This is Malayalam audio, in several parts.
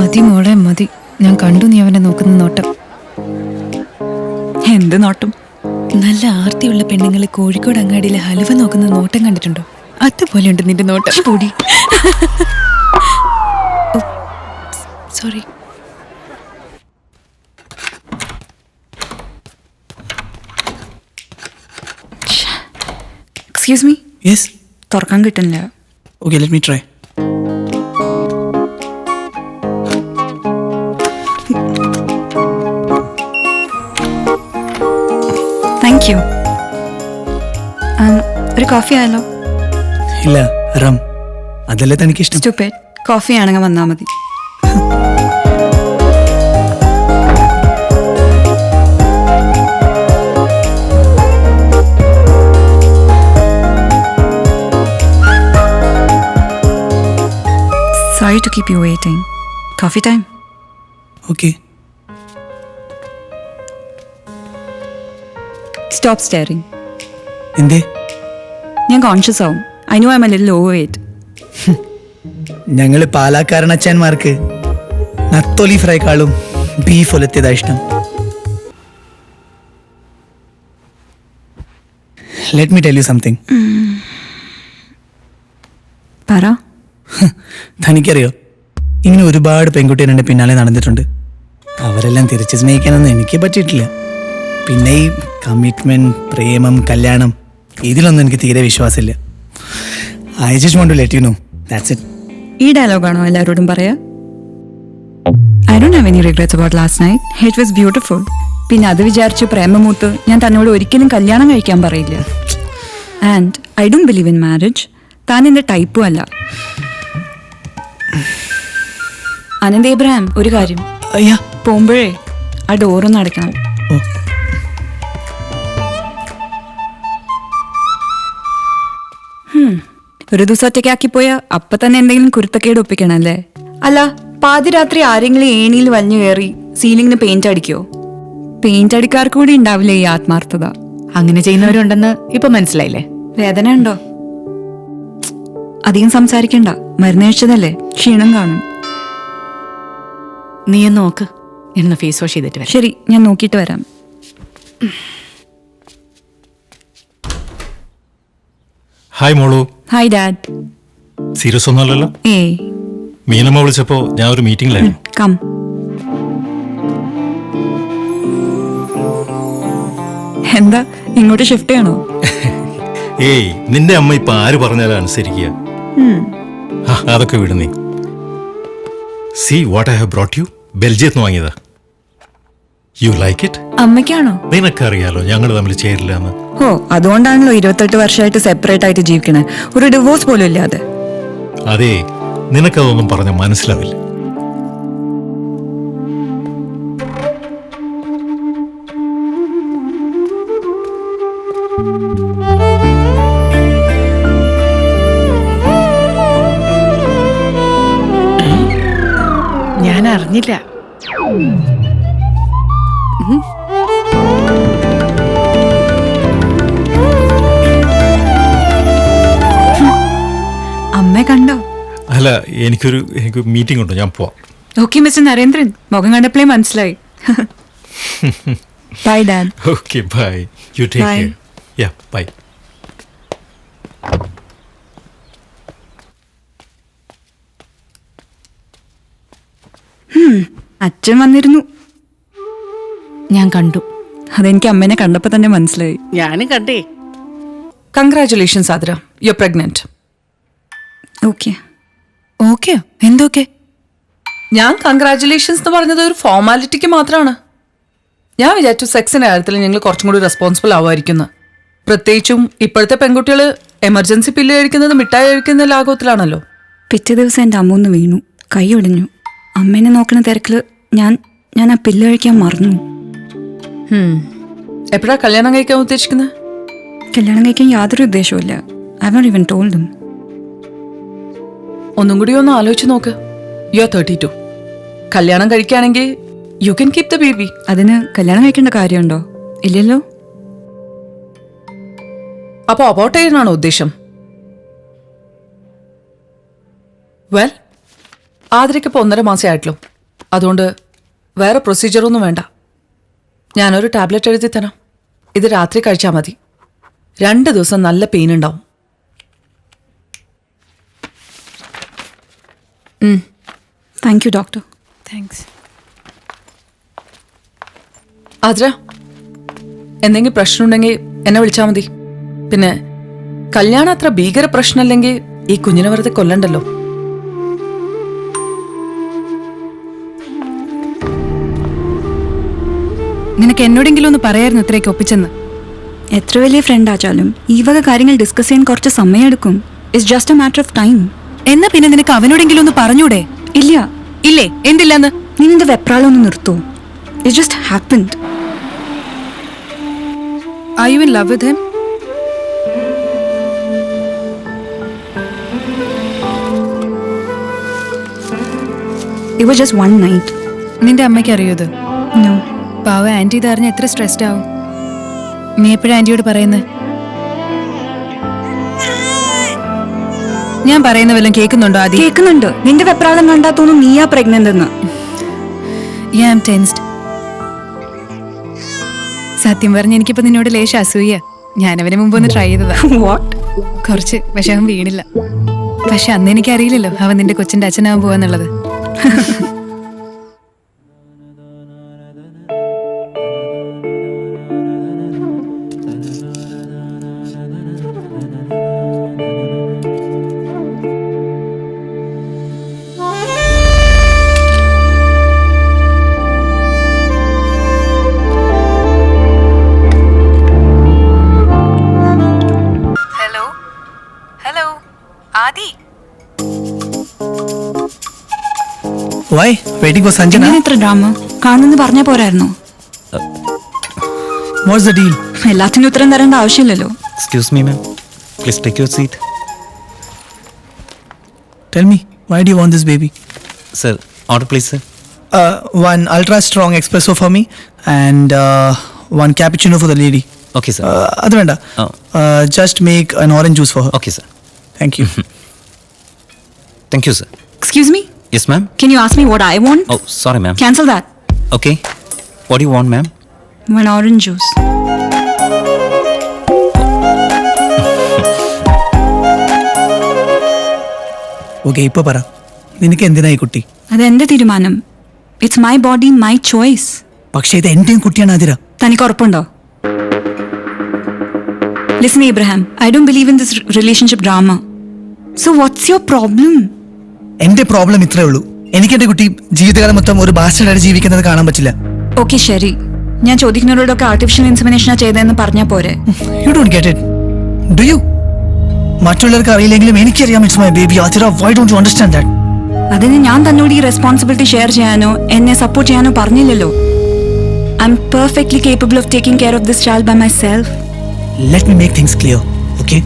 മതി മോളെ മതി. ഞാൻ കണ്ടു നീ അവനെ നോക്കുന്ന നോട്ടം. എന്ത് നോട്ടം? നല്ല ആർത്തിയുള്ള പെണ്ണുങ്ങളെ കോഴിക്കോട് അങ്ങാടിയിലെ ഹലുവ നോക്കുന്ന നോട്ടം കണ്ടിട്ടുണ്ടോ? അതുപോലെയുണ്ട് നിന്റെ നോട്ടം. പൊടി. സോറി. Excuse me. യെസ്. തുറക്കാൻ കിട്ടുന്നില്ല. Okay, let me try. Thank you. ഒരു കോഫി ആയാലോ? ഇല്ല, റം. അതല്ലേ തനിക്കിഷ്ടം? സ്റ്റുപ്പിഡ്. കോഫി ആണെങ്കിൽ വന്നാൽ മതി. Sorry to keep you waiting. Coffee time? Okay. Stop staring. എന്തേ? ഞാൻ കോൺഷ്യസ് ആവും. I know I'm a little overweight. ഞങ്ങള് പാലാക്കാരനച്ചാന്മാർക്ക് നത്തോലി ഫ്രൈക്കാളും ബീഫ് ഒലത്തിയതാ ഇഷ്ടം. Let me tell you something. പറ. തനിക്കറിയോ, ഇങ്ങനെ ഒരുപാട് പെൺകുട്ടികൾ എൻ്റെ പിന്നാലെ നടന്നിട്ടുണ്ട്. അവരെല്ലാം തിരിച്ചു സ്നേഹിക്കാനൊന്നും എനിക്ക് പറ്റിയിട്ടില്ല. പിന്നെ ഈ കമ്മിറ്റ്മെന്റ്, പ്രേമം, കല്യാണം, ഇതിലൊന്നും എനിക്ക് തീരെ വിശ്വാസമില്ല. I just want to let you know, that's it. ഈ ഡയലോഗാണോ എല്ലാവരോടും പറയാ? I don't have any regrets about last night. It was beautiful. പിന്നെ അത് വിചാരിച്ച് പ്രേമമൂത്ത് ഞാൻ തന്നോട് ഒരിക്കലും കല്യാണം കഴിക്കാൻ പറയില്ല. And I don't believe in marriage. താൻ എൻ്റെ ടൈപ്പും അല്ല. അനന്ത് ഇബ്രാഹിം, ഒരു കാര്യം. അയ്യാ, പോകുമ്പോഴേ ആ ഡോറൊന്ന് അടയ്ക്കണം. ഓ. ഒരു ദിവസം ഒറ്റയ്ക്കാക്കി പോയാ അപ്പൊ തന്നെ എന്തെങ്കിലും കുരുത്തക്കേട് ഒപ്പിക്കണല്ലേ? അല്ല, പാതിരാത്രി ആരെങ്കിലും ഏണിയിൽ വലിഞ്ഞു കയറി സീലിംഗിന് പെയിന്റ് അടിക്കോ? പെയിന്റ് അടിക്കാർക്ക് കൂടി ഉണ്ടാവില്ലേ ഈ ആത്മാർത്ഥത? അങ്ങനെ ചെയ്യുന്നവരുണ്ടെന്ന് ഇപ്പൊ മനസ്സിലായില്ലേ? വേദന ഉണ്ടോ? അധികം സംസാരിക്കണ്ട. മരുന്ന് കഴിച്ചതല്ലേ, ക്ഷീണം കാണും. നീ നോക്ക്, എന്ന് ഫേസ് വാഷ് ചെയ്തിട്ട് വരാം. ശരി, ഞാൻ നോക്കിയിട്ട് വരാം. ഹായ് മോളു. Hi dad. സീരിയസ് ഒന്നുമല്ലല്ലോ? ഏയ്, മീനമ്മ വിളിച്ചപ്പോ ഞാൻ ഒരു മീറ്റിംഗിലായിരുന്നു. കം. എന്താ ഇങ്ങോട്ട് ഷിഫ്റ്റ് ചെയ്യണോ? ഏയ്, നിന്റെ അമ്മ ഇപ്പൊ ആര് പറഞ്ഞാലും അനുസരിക്കുക. അതൊക്കെ വിട് നീ. See what I have brought you. ബെൽജിയത്ത് വാങ്ങിയതാ. You like it? അമ്മയ്ക്കാണോ? നിനക്കറിയാലോ ഞങ്ങൾ തമ്മിൽ ചേരില്ല എന്ന്. ഓ, അതുകൊണ്ടാണല്ലോ 28 വർഷമായിട്ട് സെപ്പറേറ്റ് ആയിട്ട് ജീവിക്കണേ. ഒരു ഡിവോഴ്സ് പോലും ഇല്ലാതെ. അതെ, നിനക്കതൊന്നും പറഞ്ഞ മനസ്സിലാവില്ല. ഞാൻ അറിഞ്ഞില്ല. അമ്മയെ കണ്ടോ? അല്ല, എനിക്ക് മീറ്റിംഗ് ഉണ്ട്, ഞാൻ പോവാം. ഓക്കെ മിസ്റ്റർ നരേന്ദ്രൻ, മുഖം കണ്ടപ്പോഴേ മനസ്സിലായി. Bye dad. Okay, bye. You take Bye. Care. Yeah, bye. അച്ഛൻ വന്നിരുന്നു. ഞാൻ കണ്ടു. അതെനിക്ക് അമ്മേനെ കണ്ടപ്പോ തന്നെ മനസ്സിലായി. ഞാനും കണ്ടേ. Congratulations Athira, you are pregnant. Okay. ഓക്കെയോ? എന്തൊക്കെ? ഞാൻ കൺഗ്രാറ്റുലേഷൻസ് എന്ന് പറഞ്ഞത് ഒരു ഫോർമാലിറ്റിക്ക് മാത്രമാണ്. ഞാൻ വിചാരിച്ചു സെക്സിന്റെ കാര്യത്തിൽ ഞങ്ങൾ കുറച്ചും കൂടി റെസ്പോൺസിബിൾ ആവുമായിരിക്കുന്നു. പ്രത്യേകിച്ചും ഇപ്പോഴത്തെ പെൺകുട്ടികൾ എമർജൻസി പില്ല് കഴിക്കുന്നത് മിഠായി കഴിക്കുന്ന ലാഘവത്തിലാണല്ലോ. പിറ്റേ ദിവസം എൻ്റെ അമ്മ ഒന്ന് വീണു, കൈ ഒടിഞ്ഞു. അമ്മേനെ നോക്കുന്ന തിരക്കില് ഞാൻ ആ പില്ല് കഴിക്കാൻ മറന്നു. എപ്പോഴാ കല്യാണം കഴിക്കാൻ ഉദ്ദേശിക്കുന്നത്? കല്യാണം കഴിക്കാൻ യാതൊരു ഉദ്ദേശവുമില്ല. I not even told them. ഒന്നും കൂടി ഒന്ന് ആലോചിച്ച് നോക്ക്. You are 32. കല്യാണം കഴിക്കുകയാണെങ്കിൽ you can keep the baby. അതിന് കല്യാണം കഴിക്കേണ്ട കാര്യമുണ്ടോ? ഇല്ലല്ലോ. അപ്പൊ അബോർട്ട് ചെയ്യാനാണോ ഉദ്ദേശം? വെൽ, ആതിരയ്ക്കിപ്പോൾ 1.5 മാസമേ ആയിട്ടുള്ളൂ. അതുകൊണ്ട് വേറെ പ്രൊസീജിയറൊന്നും വേണ്ട. ഞാനൊരു ടാബ്ലറ്റ് എഴുതി തരാം. ഇത് രാത്രി കഴിച്ചാൽ മതി. 2 ദിവസം നല്ല പെയിൻ ഉണ്ടാവും. Thank you doctor. Thanks. Aardra, എന്തെങ്കിലും പ്രശ്നമുണ്ടെങ്കിൽ എന്നെ വിളിച്ചാൽ മതി. പിന്നെ കല്യാണം അത്ര ഭീകര പ്രശ്നമല്ലെങ്കിൽ ഈ കുഞ്ഞിനെ വെറുതെ കൊല്ലണ്ടല്ലോ. നിനക്ക് എന്നോടെങ്കിലും ഒന്ന് പറയായിരുന്നു ഇത്രയൊക്കെ ഒപ്പിച്ചെന്ന്. എത്ര വലിയ ഫ്രണ്ട് ആച്ചാലും ഈ വക കാര്യങ്ങൾ ഡിസ്കസ് ചെയ്യാൻ കുറച്ച് സമയമെടുക്കും. It's just A matter of time. എന്നാ പിന്നെ നിനക്ക് അവനോടെങ്കിലും ഒന്ന് പറഞ്ഞൂടെ? ഇല്ല. ഇല്ലേ? എന്തില്ലെന്ന്? നീ നിന്റെ വെപ്രാളം ഒന്ന് നിർത്തൂ. It just happened. Are you in love with him? It was just one night. നിന്റെ അമ്മയ്ക്ക് അറിയോ ഇത്? No. പാവ ആന്റി ഇത് അറിഞ്ഞ എത്ര സ്ട്രെസ്ഡ് ആവും. നീ എപ്പോഴും ആന്റിയോട് പറയുന്നത്? ഞാൻ പറയുന്ന വല്ലതും കേൾക്കുന്നുണ്ടോ ആദ്യം? കേൾക്കുന്നുണ്ട്. നിന്റെ വെപ്രാളം കണ്ടാ തോന്നും നീയാ പ്രഗ്നന്റ് എന്ന്. Yeah, I'm tensed. സത്യം പറഞ്ഞ എനിക്കിപ്പോ നിന്നോട് ലേശ അസൂയ. ഞാനവന് മുമ്പ് ഒന്ന് ട്രൈ ചെയ്തതാ. What? കുറച്ച്. പക്ഷെ അവൻ വീണില്ല. പക്ഷെ അന്ന് എനിക്ക് അറിയില്ലല്ലോ അവൻ നിന്റെ കൊച്ചിന്റെ അച്ഛനാവാൻ പോവാന്നുള്ളത്. Hello Aadi. Why? Waiting for Sanjana? എന്തിനാ ഇത്ര ഡ്രാമ? കാണുന്നെന്ന് പറഞ്ഞാ പോരായിരുന്നോ? What's the deal? എല്ലാത്തിനും ഉത്തരം തരേണ്ട ആവശ്യമില്ലല്ലോ. Excuse me, ma'am. Please take your seat. Tell me, why do you want this baby? Sir, order please, sir. One ultra strong espresso for me and one cappuccino for the lady. Okay, sir. അത് വേണ്ട. Oh. Just make an orange juice for her. Okay, sir. Thank you. Thank you, sir. Excuse me? Yes, ma'am. Can you ask me what I want? Oh, sorry, ma'am. Cancel that. Okay. What do you want, ma'am? One orange juice. Okay, ഇപ്പൊ പറ, നിനക്ക് എന്തിനായി കുട്ടി? അതെന്റെ തീരുമാനം. It's my body, my choice. പക്ഷേ ഇത് എന്റെയും കുട്ടിയാണ് ആതിര. തനിക്ക് ഉറപ്പുണ്ടോ? Listen, Abraham, I don't believe in this relationship drama. So what's your problem? എന്റെ പ്രോബ്ലം ഇത്രേ ഉള്ളൂ. എനിക്ക് എന്റെ കുട്ടി ജീവിതകാലം മൊത്തം ഒരു ബാസ്റ്റർഡായിട്ട് ജീവിക്കുന്നത് കാണാൻ പറ്റില്ല. ഓക്കെ, ശരി. ഞാൻ ചോദിക്കുന്നവരോടൊക്കെ ആർട്ടിഫിഷ്യൽ ഇൻസെമിനേഷനാ ചെയ്തതെന്ന് പറഞ്ഞാ പോരെ? You don't get it. Do you? മറ്റുള്ളവർക്ക് അറിയില്ലെങ്കിലും എനിക്കറിയാം it's my baby. Athira, why don't you understand that? അതിന് ഞാൻ തന്നോട് ഈ റെസ്പോൺസിബിലിറ്റി ഷെയർ ചെയ്യാനോ എന്നെ സപ്പോർട്ട് ചെയ്യാനോ പറഞ്ഞില്ലല്ലോ. I am perfectly capable of taking care of this child by myself. Let me make things clear, okay?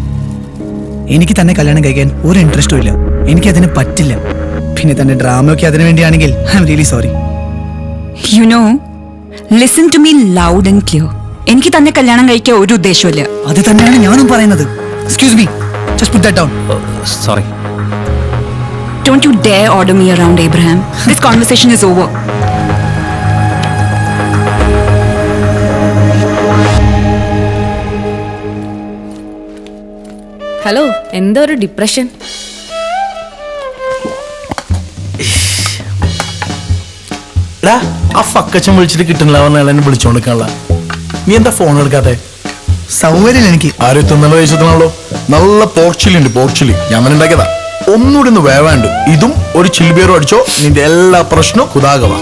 എനിക്ക് തന്നെ കല്യാണം കഴിക്കാൻ ഒരു ഇൻട്രസ്റ്റും ഇല്ല. എനിക്കതിന് പറ്റില്ല. പിന്നെ തന്നെ ഡ്രാമയൊക്കെ അതിനു വേണ്ടിയാണെങ്കിൽ I am really sorry. You know, listen to me loud and clear. എനിക്ക് തന്നെ കല്യാണം കഴിക്കാൻ ഒരു ഉദ്ദേശമില്ല. അത് തന്നെയാണ് ഞാനും പറയുന്നത്. Excuse me, just put that down. Sorry. Don't you dare order me around, Abraham. This conversation is over. Hello, എന്താ ഒരു ഡിപ്രഷൻ? ആ ഫക്കച്ചൻ വിളിച്ചിട്ട് കിട്ടുന്നില്ല, പറഞ്ഞാൽ എന്നെ വിളിച്ചോണ്ടിരിക്കാനുള്ള. നീ എന്താ ഫോൺ എടുക്കാത്തെ? സൗകര്യം എനിക്ക്. ആരും തിന്നല വയസ്സത്തിനാണല്ലോ. നല്ല പോർച്ചിലി ഉണ്ട്, പോർച്ചിലി ഞാൻ ഉണ്ടാക്കിയതാ. ഒന്നുകൂടി ഒന്ന് വേവാണ്ട് ഇതും ഒരു ചില്ലുപേരും അടിച്ചോ, നിന്റെ എല്ലാ പ്രശ്നവും കുതാകവാ.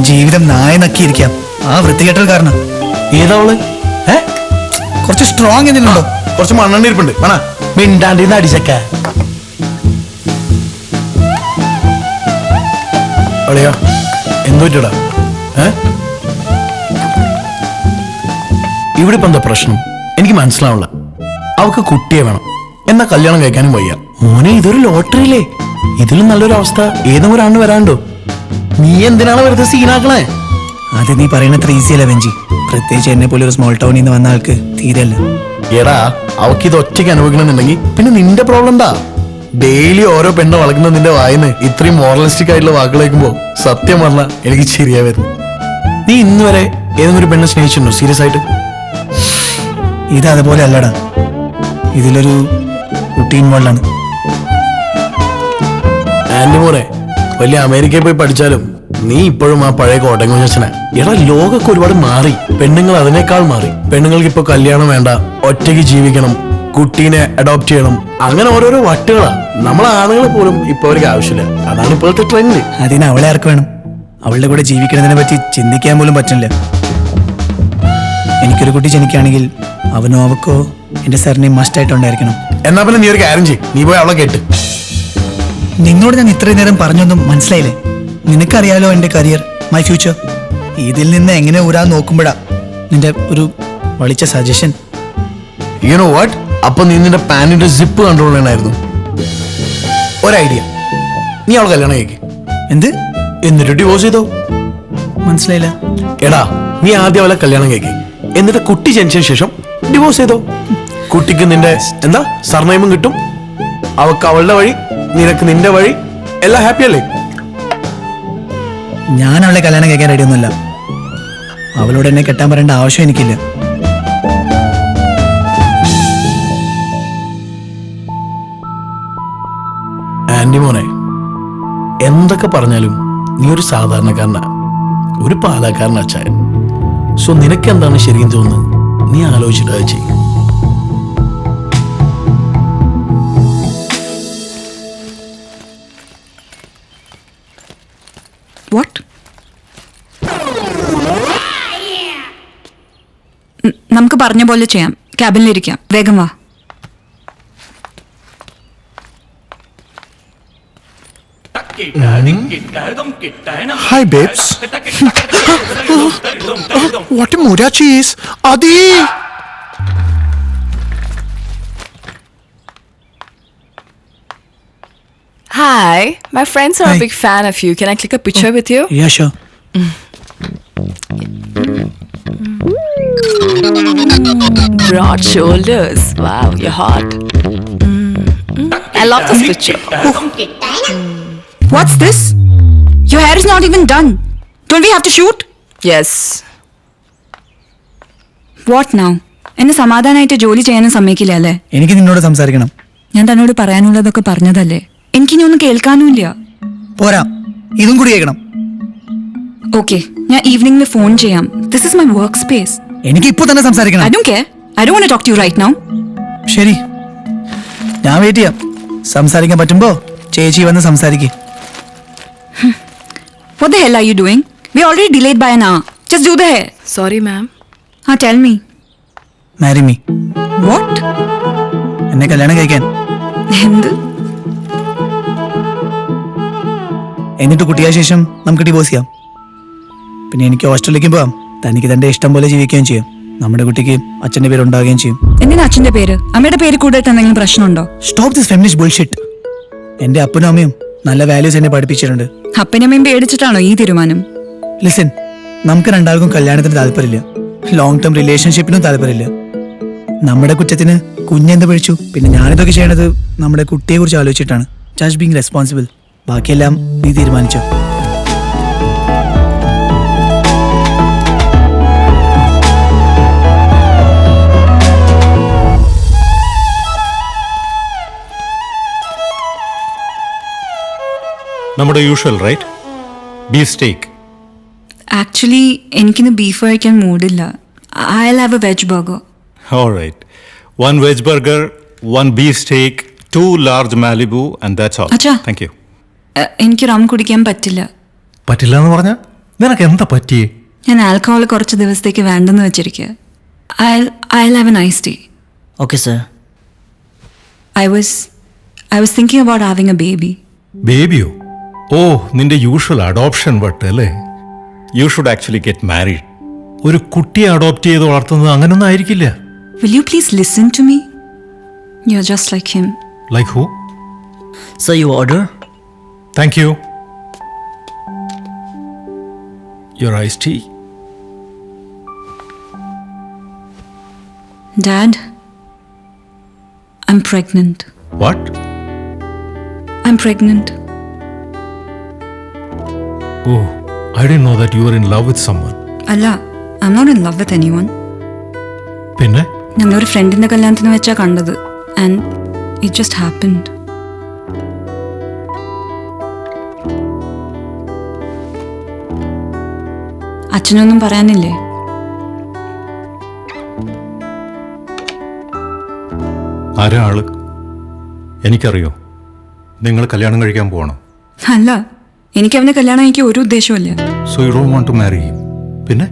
ജീവിതം നായ നക്കിയിരിക്കാം ആ വൃത്തികെട്ടൽ കാരണം. ഏതാവള്? കുറച്ച് സ്ട്രോങ് എന്തിനുണ്ടോ? കുറച്ച് മണ്ണെണ്ണ ഇരിപ്പുണ്ട്. വേണ മിണ്ടാണ്ടിന്ന് അടിച്ചക്ക അളിയാ. എന്തോറ്റടാ? ഇവിടെ ഇപ്പൊ എന്താ പ്രശ്നം? എനിക്ക് മനസ്സിലാവില്ല. അവക്ക് കുട്ടിയെ വേണം, എന്നാ കല്യാണം കഴിക്കാനും വയ്യ. മോനെ, ഇതൊരു ലോട്ടറിയില്ലേ? ഇതിലും നല്ലൊരു അവസ്ഥ ഏതെങ്കിലും ഒരാണ്ട് വരാണ്ടോ? നീ എന്തിനാണ് വെറുതെ സീനാക്കണേ? അത് നീ പറയുന്നത്ര ഈസിയല്ല വെഞ്ചി. പ്രത്യേകിച്ച് എന്നെ പോലെ ഒരു സ്മോൾ ടൗണിൽ നിന്ന് വന്ന ആൾക്ക് തീരെയല്ല. എടാ, അവക്ക് ഇത് ഒറ്റയ്ക്ക് അനുഭവിക്കണമെന്നുണ്ടെങ്കിൽ പിന്നെ നിന്റെ പ്രോബ്ലം എന്താ? ഡെയിലി ഓരോ പെണ്ണ് വളക്കുന്ന നിന്റെ വായിന്ന് ഇത്രയും മോറലിസ്റ്റിക് ആയിട്ടുള്ള വാക്കുകൾ കേൾക്കുമ്പോ സത്യം പറഞ്ഞാൽ എനിക്ക് ശരിയാ വരുന്നു. നീ ഇന്ന് വരെ ഏതെങ്കിലും ഒരു പെണ്ണെ സ്നേഹിച്ചിട്ടുണ്ടോ സീരിയസ് ആയിട്ട്? ഇത് അതുപോലെ അല്ലടാ, ഇതിലൊരു കുട്ടി ഇൻവോൾവാണ്. ആൻഡി മോനെ, വലിയ അമേരിക്കയിൽ പോയി പഠിച്ചാലും നീ ഇപ്പോഴും ആ പഴയ കോട്ടയം. എടാ, ലോകമൊക്കെ ഒരുപാട് മാറി, പെണ്ണുങ്ങൾ അതിനേക്കാൾ മാറി. പെണ്ണുങ്ങൾക്ക് ഇപ്പൊ കല്യാണം വേണ്ട, ഒറ്റയ്ക്ക് ജീവിക്കണം, കുട്ടീനെ അഡോപ്റ്റ് ചെയ്യണം, അങ്ങനെ ഓരോരോ വട്ടുകളാ. നമ്മളെ ആണുങ്ങളെ പോലും ഇപ്പൊ അവർക്ക് ആവശ്യമില്ല. അതാണ് ഇപ്പോഴത്തെ ട്രെൻഡ്. അതിന് അവളെ ആർക്ക് വേണം? അവളുടെ കൂടെ ജീവിക്കുന്നതിനെ പറ്റി ചിന്തിക്കാൻ പോലും പറ്റില്ല. എനിക്കൊരു കുട്ടി ജനിക്കുകയാണെങ്കിൽ അവനോ അവക്കോ എന്റെ സർനെയിം മസ്റ്റായിട്ടുണ്ടായിരിക്കണം. എന്നാ പിന്നെ നീ ഒരു കാര്യം ചെയ്യും, നീ പോയി അവളെ കേട്ട്. നിന്നോട് ഞാൻ ഇത്രയും നേരം പറഞ്ഞൊന്നും മനസ്സിലായില്ലേ? നിനക്കറിയാലോ എന്റെ കരിയർ, മൈ ഫ്യൂച്ചർ. ഇതിൽ നിന്ന് എങ്ങനെ ഊരാൻ നോക്കുമ്പോഴാ നിന്റെ ഒരു വളിച്ച സജഷൻ. യു നോ വാട്ട്, അപ്പൊ നീ നിന്റെ പാന്റിന്റെ സിപ്പ് കൺട്രോൾ ചെയ്യണമായിരുന്നു. ഒരു ഐഡിയ, നീ അവളെ കല്യാണം കഴിക്ക്. എന്ത്? എന്നിട്ട് ഡിവോഴ്സ് ചെയ്തോ? മനസ്സിലായില്ല. എടാ, നീ ആദ്യം അവളെ കല്യാണം കഴിക്ക്, എന്നിട്ട് കുട്ടി ജനിച്ചതിന് ശേഷം ഡിവോഴ്സ് ചെയ്തോ. കുട്ടിക്ക് നിന്റെ സർനെയിമും കിട്ടും, അവക്ക് അവളുടെ വഴി, നിനക്ക് നിന്റെ വഴി, എല്ലാം ഹാപ്പി അല്ലേ? ഞാൻ അവളെ കല്യാണം കഴിക്കാൻ റെഡിയൊന്നുമല്ല. അവളോട് എന്നെ കെട്ടാൻ പറയേണ്ട ആവശ്യം എനിക്കില്ല. ആൻഡി മോനെ, എന്തൊക്കെ പറഞ്ഞാലും നീ ഒരു സാധാരണക്കാരനാ, ഒരു പാലക്കാരൻ അച്ചായൻ. സോ നിനക്ക് എന്താണ് ശരിയെന്ന് തോന്നുന്നത് നീ ആലോചിച്ചിട്ട് അത് ചെയ്യും. വാട്ട്? നമുക്ക് പറഞ്ഞ പോലെ ചെയ്യാം. ക്യാബിനിലിരിക്കാം, വേഗം വാ. Hi babes. What a Mura cheese. Adi. Hi, my friends are Hi. a big fan of you. Can I click a picture with you? Yeah, sure. Broad shoulders. Wow, you're hot. I love this picture. What's this? Your hair is not even done. Don't we have to shoot? Yes. What now? എന്നെ സമാധാനമായിട്ട് ജോലി ചെയ്യാനും സമ്മതിക്കില്ല അല്ലേ? എനിക്ക് നിന്നോട് സംസാരിക്കണം. ഞാൻ തന്നോട് പറയാനുള്ളതൊക്കെ പറഞ്ഞതല്ലേ? എനിക്കിനി ഒന്നും കേൾക്കാനുമില്ല. പോരാ, ഇതും കൂടി കേൾക്കണം. ഓക്കെ, ഞാൻ ഈവനിംഗിൽ ഫോൺ ചെയ്യാം. This is my work space. എനിക്ക് ഇപ്പൊ തന്നെ സംസാരിക്കണം. I don't care. I don't want to talk to you right now. ശരി, ഞാൻ വെയിറ്റ് ചെയ്യാം. സംസാരിക്കാൻ പറ്റുമ്പോ ചേച്ചി വന്ന് സംസാരിക്കേ. What the hell are you doing? We already delayed by an hour. Just do the hair. Sorry, ma'am. Tell me. Marry me. What? എന്നെ കല്യാണം കഴിക്കാൻ. എന്ത്? എന്നിട്ട് കുട്ടിയായ ശേഷം നമുക്ക് ഡിവോഴ്സ് ചെയ്യാം. പിന്നെ എനിക്ക് ഹോസ്റ്റലിലേക്ക് പോവാം. തനിക്ക് തന്റെ ഇഷ്ടം പോലെ ജീവിക്കുകയും ചെയ്യും. നമ്മുടെ കുട്ടിക്ക് അച്ഛന്റെ പേര് ഉണ്ടാവുകയും ചെയ്യും. എന്തിനാ അച്ഛന്റെ പേര്? അമ്മയുടെ പേര് കൂടുതൽ എന്തെങ്കിലും പ്രശ്നമുണ്ടോ? Stop this feminist bullshit. എന്റെ അപ്പനും അമ്മയും നല്ല വാല്യൂസ് എന്നെ പഠിപ്പിച്ചിട്ടുണ്ട്. അപ്പനമ്മയും പേടിച്ചിട്ടാണോ ഈ തീരുമാനം? ലിസൺ, നമുക്ക് രണ്ടാൾക്കും കല്യാണത്തിന് താല്പര്യമില്ല, ലോങ് ടേം റിലേഷൻഷിപ്പിനും താല്പര്യമില്ല. നമ്മുടെ കുറ്റത്തിന് കുഞ്ഞെന്ത് പഴിച്ചു? പിന്നെ ഞാനിതൊക്കെ ചെയ്യണത് നമ്മുടെ കുട്ടിയെ കുറിച്ച് ആലോചിച്ചിട്ടാണ്. Just being responsible. ബാക്കിയെല്ലാം നീ തീരുമാനിച്ചോ. നമ്മുടെ usual right, beef steak. Actually എനിക്കിന്ന് ബീഫ് കഴിക്കാൻ മൂഡില്ല. I'll have a veg burger. All right. 1 veg burger, 1 beef steak, 2 large Malibu, and that's all. അച്ഛാ. Thank you. എനിക്ക് റം കുടിക്കാൻ പറ്റില്ല. പറ്റില്ല എന്ന് പറഞ്ഞാ നിനക്ക് എന്താ പറ്റിയേ? ഞാൻ ആൽക്കഹോൾ കുറച്ച് ദിവസത്തേക്ക് വേണ്ടെന്ന് വെച്ചിരിക്കുക. I'll have a nice tea. Okay sir. I was thinking about having a baby. ബേബിയോ? ഓ, നിന്റെ യൂഷ്വൽ അഡോപ്ഷൻ വട്ട് അല്ലേ? You should actually get married. ഒരു കുട്ടിയെ അഡോപ്റ്റ് ചെയ്ത് വളർത്തുന്നത് അങ്ങനൊന്നും ആയിരിക്കില്ല. Will you please listen to me? You're just like him. Like who? Sir, you order? Thank you. Your iced tea. Dad, I'm pregnant. What? I'm pregnant. Oh, I didn't know that you were in love with someone. അല്ല, I'm not in love with anyone. പിന്നെ ഞങ്ങളൊരു ഫ്രണ്ടിന്റെ കല്യാണത്തിന് വെച്ചാ കണ്ടത്. And it just happened. അച്ഛനൊന്നും പറയാനില്ലേ? ആരാ ആള്? എനിക്കറിയോ. നിങ്ങൾ കല്യാണം കഴിക്കാൻ പോകണം. അല്ല, എനിക്ക് അവനെ കല്യാണം എനിക്ക് ഒരു ഉദ്ദേശമില്ല. So you don't want to marry him. പിന്നെ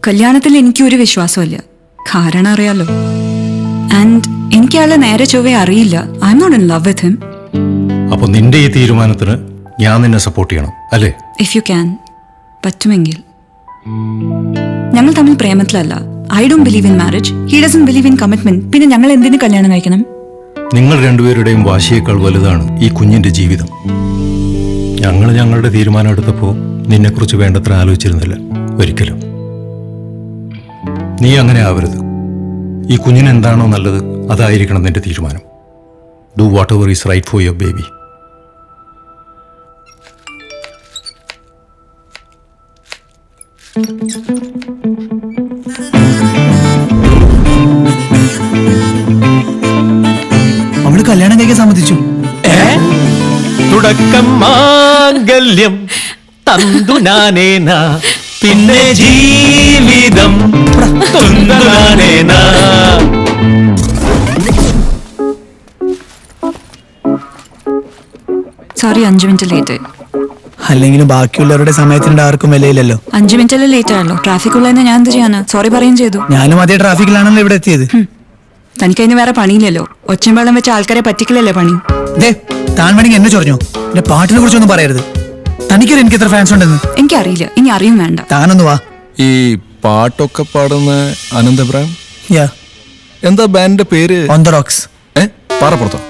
കല്യാണത്തിൽ എനിക്ക് ഒരു വിശ്വാസമില്ല. കാരണം അറിയാലോ. ആൻഡ് എനിക്ക് ആളെ നേരെ ചൊവ്വേ അറിയില്ല. I am not in love with him. അപ്പൊ നിന്റെ ഈ തീരുമാനത്തിന് ഞാൻ നിന്നെ സപ്പോർട്ട് ചെയ്യണം അല്ലേ? ഇഫ് യു ക്യാൻ, പറ്റുമെങ്കിൽ. ഞങ്ങൾ തമ്മിൽ പ്രേമത്തിലല്ല. I don't believe in marriage. He doesn't believe in commitment. പിന്നെ ഞങ്ങൾ എന്തിനു കല്യാണം കഴിക്കണം? നിങ്ങൾ രണ്ടുപേരുടെയും വാശിയേക്കാൾ വലുതാണ് ഈ കുഞ്ഞിന്റെ ജീവിതം. ഞങ്ങൾ ഞങ്ങളുടെ തീരുമാനം എടുത്തപ്പോൾ നിന്നെക്കുറിച്ച് വേണ്ടത്ര ആലോചിച്ചിരുന്നില്ല ഒരിക്കലും. നീ അങ്ങനെ ആവരുത്. ഈ കുഞ്ഞിന് എന്താണോ നല്ലത് അതായിരിക്കണം നിന്റെ തീരുമാനം. Do whatever is right for your baby. അവള് കല്യാണം കഴിക്കാൻ സമ്മതിച്ചു. തുടക്കം മാംഗല്യം തന്തു നാനേന, പിന്നെ ജീവിതം തുന്തനാനേന. Sorry, 5 minute late. അല്ലെങ്കിലും ബാക്കിയുള്ളവരുടെ സമയത്തിന്റെ ആർക്കും വിലയില്ലല്ലോ. 5 മിനിറ്റല്ലേ ലേറ്റ് ആയല്ലോ. ട്രാഫിക് ഉള്ളതെന്ന് ഞാൻ എന്ത് ചെയ്യാനാ? സോറി പറയുകയും ചെയ്തു. ഞാനും അതേ ട്രാഫിക്കിലാണല്ലോ ഇവിടെ എത്തിയത്. തനിക്കതിന് വേറെ പണിയില്ലല്ലോ. ഒച്ചയും വെള്ളം വെച്ച് ആൾക്കാരെ പറ്റിക്കലല്ലേ പണി. ദേ, താൻ വേണമെങ്കിൽ എന്നെ ചൊറിഞ്ഞോ. എന്റെ പാട്ടിനെ കുറിച്ചൊന്നും പറയരുത്. തനിക്കറിയാം എനിക്ക് എത്ര ഫാൻസ് ഉണ്ടെന്ന്. എനിക്കറിയില്ല, ഇനി അറിയും വേണ്ട. താനൊന്ന് വാ. ഈ പാട്ടൊക്കെ പാടുന്ന അനന്തപുരം യാ, എന്താ ബാൻഡിന്റെ പേര്? On the rocks. പാറപ്പുറത്തോ?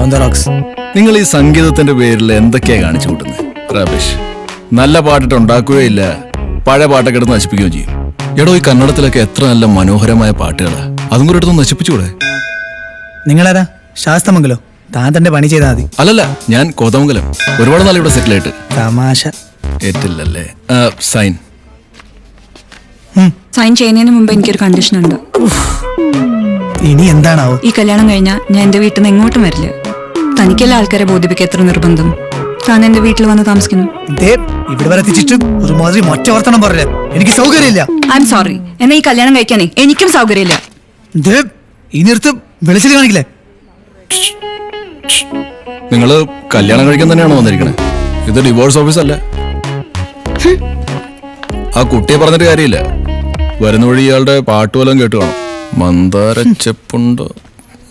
On the rocks. നിങ്ങൾ ഈ സംഗീതത്തിന്റെ പേരിൽ എന്തൊക്കെയാ കാണിച്ചു കൂട്ടുന്നത്? റബീഷ്. നല്ല പാട്ടിട്ട് ഉണ്ടാക്കുകയില്ല, പഴയ പാട്ടൊക്കെ എടുത്ത് നശിപ്പിക്കുകയും ചെയ്യും. എടോ, ഈ കന്നഡത്തിലൊക്കെ എത്ര നല്ല മനോഹരമായ പാട്ടുകളാ. അതും കൂടെ എടുത്ത് നശിപ്പിച്ചുകൂടെ? നിങ്ങളാരാ? ശാസ്തമംഗലോ? താൻ തന്റെ പണി ചെയ്താൽ മതി. അല്ലല്ല, ഞാൻ കോതമംഗലം. ഒരുപാട് നാൾ ഇവിടെ സെറ്റിൽ ആയിട്ട്. തമാശ. ഏറ്റില്ലല്ലേ? സൈൻ. സൈൻ ചെയ്യുന്നതിന് മുമ്പ് എനിക്കൊരു കണ്ടീഷൻ ഉണ്ട്. ഇനി എന്താണാവോ? ഈ കല്യാണം കഴിഞ്ഞാൽ ഞാൻ എന്റെ വീട്ടിൽ നിന്ന് എങ്ങോട്ടും വരില്ല. തനിക്കെല്ലാം ആൾക്കാരെ ബോധിപ്പിക്കുക എത്ര നിർബന്ധം. താൻ എന്റെ വീട്ടിൽ വന്ന് താമസിക്കണം. ഇവിടെ വരെ എത്തിച്ചിട്ട് ഒരുമാതിരി മൊറ്റ വർത്തനം പറയില്ല. എനിക്ക് സൗകര്യമില്ല. I am sorry. എന്നാ ഈ കല്യാണം കഴിക്കാനേ എനിക്കും സൗകര്യമില്ല. ഈ നിർത്ത് വെളിച്ചിൽ കാണിക്കില്ലേ? നിങ്ങള് കല്യാണം കഴിക്കാൻ തന്നെയാണോ വന്നിരിക്കണേ? ഇത് ഡിവോഴ്സ് ഓഫീസ് അല്ല. ആ കുട്ടിയെ പറഞ്ഞിട്ട് കാര്യമില്ല. വരുന്ന വഴി ഇയാളുടെ പാട്ട് വല്ലതും കേട്ട് കാണും. മന്ദാരച്ചെപ്പുണ്ട്,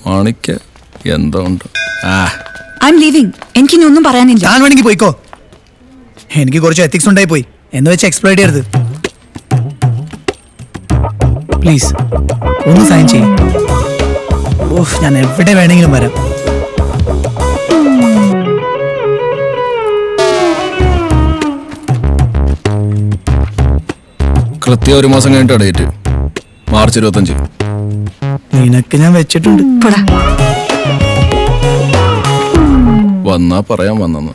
മാണിക്ക എന്തോ ഉണ്ട്. I am leaving. എനിക്കിനി ഒന്നും പറയാനില്ല. ഞാൻ വേണമെങ്കിൽ പോയിക്കോ. എനിക്ക് കുറച്ച് എത്തിക്സ് ഉണ്ടായി പോയി എന്ന് വെച്ച് എക്സ്പ്ലോയിറ്റ് ചെയ്യരുത്. പ്ലീസ് ഒന്ന് സൈൻ ചെയ്യും. ഓഹ്, ഞാൻ എവിടെ വേണമെങ്കിലും വരാം. കൃത്യം 1 മാസം കഴിഞ്ഞിട്ട് ഡേറ്റ്. മാർച്ച് 25. നിനക്ക് ഞാൻ വെച്ചിട്ടുണ്ട്. പോടാ. വന്നാ പറയാൻ വന്നെന്ന്.